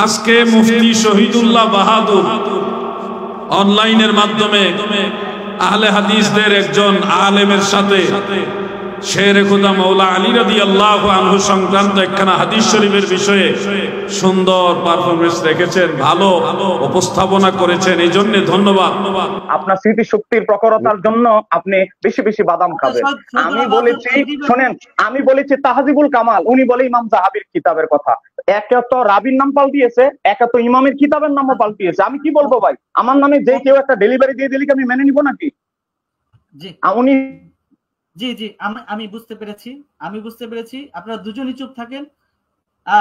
আজকে মুফতি শহীদুল্লাহ বাহাদুর অনলাইনের মাধ্যমে আহলে হাদিসদের একজন আলেমের সাথে শেরে খোদা মৌলা আলী রাদিয়াল্লাহু আনহু সংক্রান্ত একখানা হাদিস শরীফের বিষয়ে সুন্দর পারফরমেন্স রেখেছেন, ভালো উপস্থাপনা করেছেন, এই জন্য ধন্যবাদ। আপনার স্মৃতি শক্তির প্রখরতার জন্য আপনি বেশি বেশি বাদাম খাবেন। আমি বলেছি, শোনেন, আমি বলেছি তাহজিবুল কামাল, উনি বলে ইমাম যাহাবির কিতাবের কথা। একে তো রাবির নাম পাল্টিয়েছে, একে তো ইমামের কিতাবের নামও পাল্টিয়েছে। আমি কি বলবো ভাই, আমার নামে যে কেউ একটা ডেলিভারি দিয়ে দিলে কি আমি মেনে নিব নাকি? উনি জি জি আমি বুঝতে পেরেছি আপনারা দুজনই চুপ থাকেন।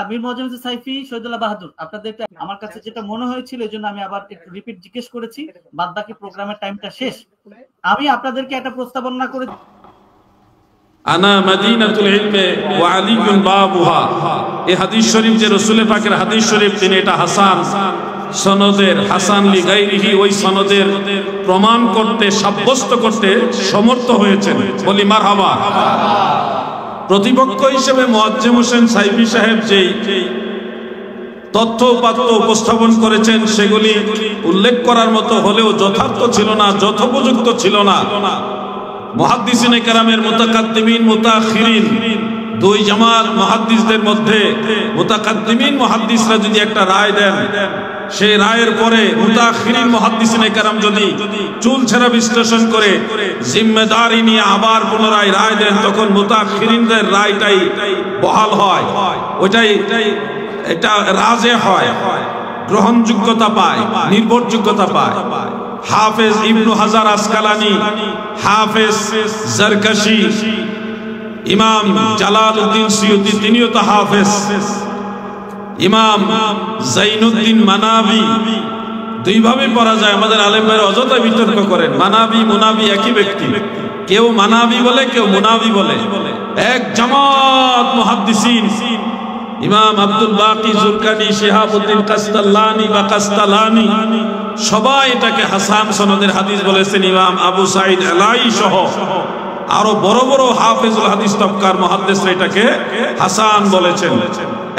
মীর মুআজ্জম সাইফি, শহীদুল্লাহ বাহাদুর, আপনাদের আমার কাছে যেটা মনে হয়েছিল এই জন্য আমি আবার একটু রিপিট জিজ্ঞেস করেছি, বাদ বাকি প্রোগ্রামের টাইমটা শেষ। আমি আপনাদেরকে একটা প্রস্তাবনা করে আনা মাদিনাতুল ইলমে ওয়া আলিয়ুন বাবুহা, এই হাদিস শরীফ যে রাসূল পাকের হাদিস শরীফ, তিনি এটা হাসান সনদের, হাসান লি গায়রিহি, ওই সনদের প্রমাণ করতে, সাব্যস্ত করতে সমর্থ হয়েছেন। বলি মারহাবা। প্রতিপক্ষ হিসেবে মুআজ্জম হোসেন সাইফি সাহেব যেই তথ্য উপাত্ত উপস্থাপন করেছেন সেগুলি উল্লেখ করার মতো হলেও যথার্থ ছিল না, যথোপযুক্ত ছিল না। মুহাদ্দিসিনে কেরামের মুতাকাদ্দিমিন মুতাআখিরিন, দুই জামাত মুহাদ্দিসদের মধ্যে মুতাকাদ্দিমিন মুহাদ্দিসরা যদি একটা রায় দেন, সেই রায়ের পরে মুতাআখিরিন মুহাদ্দিসিনে কেরাম যদি চুলছেরা বিশ্লেষণ করে জিম্মেদারি নিয়ে আবার পুনরায় রায় দেন, তখন মুতাআখিরিনদের রায়টাই বহাল হয়, ওইটাই এটা রাজে হয়, গ্রহণযোগ্যতা পায়, নির্ভরযোগ্যতা পায়। হাফেজ ইবনু হাজার আসকালানি, হাফেজ জারকাশি, ইমাম জালালউদ্দিন সুয়ুতি, তিনিও তো হাফেজ, ইমাম জাইনুদ্দিন মানাবি, দুইভাবে পড়া যায়। আমাদের আলেম ভাইরা অযথা বিতর্ক করেন, মানাবি মুনাবি একই ব্যক্তি, কেউ মানাবি বলে, কেউ মুনাবি বলে। এক জামাত মুহাদ্দিসিন ইমাম আব্দুল বাকি জুরকানি, শিহাবউদ্দিন কাস্তালানি বা কাস্তালানি, সবাই এটাকে হাসান সনদের হাদিস বলেছেন। ইমাম আবু সাঈদ আলাই সহ আরো বড় বড় হাফেজুল হাদিস তবকার মুহাদ্দিসরা এটাকে হাসান বলেছেন।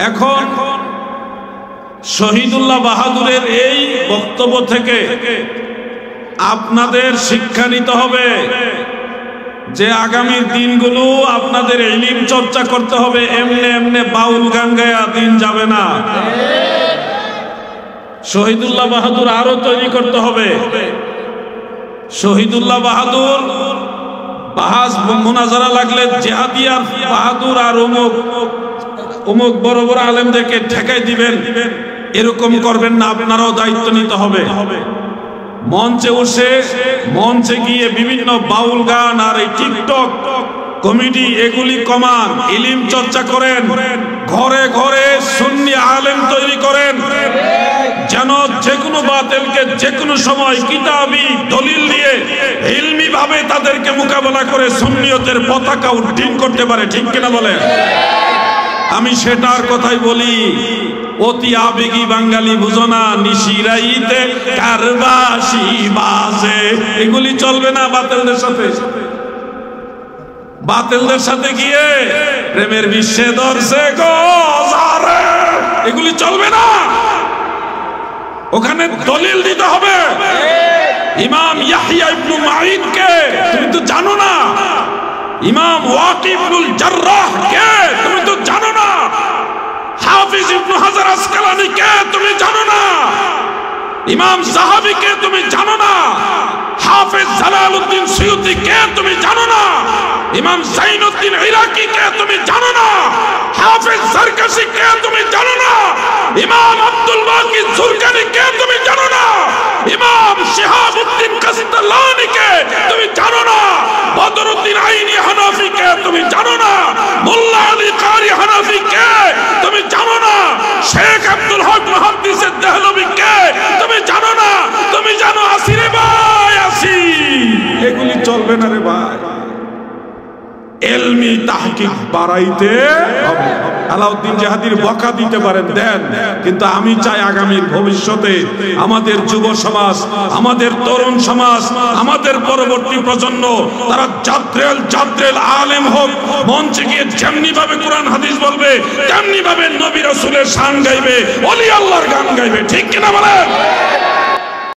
এখন শহীদুল্লাহ বাহাদুরের এই বক্তব্য থেকে আপনাদের শিক্ষা নিতে হবে যে আগামী দিনগুলো আপনাদের ইলম চর্চা করতে হবে, এমনে এমনে বাউল গান গায়া দিন যাবে না। শহীদুল্লাহ বাহাদুর আরো তৈরি করতে হবে। শহীদুল্লাহ বাহাদুর বাহাস মুনাজারা লাগলে জিহাদিয়া বাহাদুর আর অমুক বড় বড় আলেমদেরকে ঠেকাই দিবেন, এরকম করবেন না। আপনারাও দায়িত্ব নিতে হবে। মঞ্চে উঠে, মঞ্চে গিয়ে বিভিন্ন বাউল গান আর এই টিকটক কমেডি এগুলি কমান, ইলম চর্চা করেন, ঘরে ঘরে সুন্নি আলেম তৈরি করেন, যেন যে কোনো বাতিলকে যে কোনো সময় কিতাবি দলিল দিয়ে ইলমি ভাবে তাদেরকে মোকাবেলা করে সুন্নিয়তের পতাকা উড্ডীন করতে পারে। ঠিক কিনা বলেন? আমি সেটার কথাই বলি। অতি আবেগী বাঙালি বুঝো না, নিশিরাইতে কারবাসি বাজে, এগুলি চলবে না। বাতিলদের সাথে গিয়ে প্রেমের বিশ্বে ধরছে গোজারে, এগুলি চলবে না। ওখানে দলিল দিতে হবে। ইমাম ইয়াহইয়া ইবনে মাঈন কে তুমি তো জানো না, ইমাম ওয়াকি ইবনুল জাররাহ কে তুমি তো জানো না, হাফিজ ইবনে হাজার আসকালানি কে তুমি জানো না, ইমাম যাহাবি কে তুমি জানো না, হাফিজ জালালউদ্দিন সুয়ুতি কে তুমি জানো না, ইমাম জাইনুদ্দিন ইরাকি কে তুমি জানো না, হাফিজ জারকাশি কে তুমি জানো না, ইমাম আব্দুল বাকি জুরকানি কে তুমি জানো না, ইমাম শিহাবউদ্দিন কাস্তালানি কে তুমি জানো না, বদরউদ্দিন আইনি হানাফি কে তুমি জানো না, মোল্লা আলী কারি হানাফি কে তুমি জানো না, শেখ আব্দুল হক মুহাদ্দিস দেহলভী কে তুমি জানো না। তুমি জানো আসিরে ভাই, আসি, এগুলি চলবে না রে ভাই। ইলমি তাহকিক বাড়াইতে হবে। আলাউদ্দিন জাহাদির বকা দিতে পারেন, দেন, কিন্তু আমি চাই আগামীর ভবিষ্যতে আমাদের যুব সমাজ, আমাদের তরুণ সমাজ, আমাদের পরবর্তী প্রজন্ম তারা জাদ্রেল আলেম হোক, মঞ্চে গিয়ে যেমনি ভাবে কোরআন হাদিস বলবে তেমনি ভাবে নবী রাসূলের শান গাইবে, ওলি আল্লাহর গান গাইবে, ঠিক কিনা বলেন?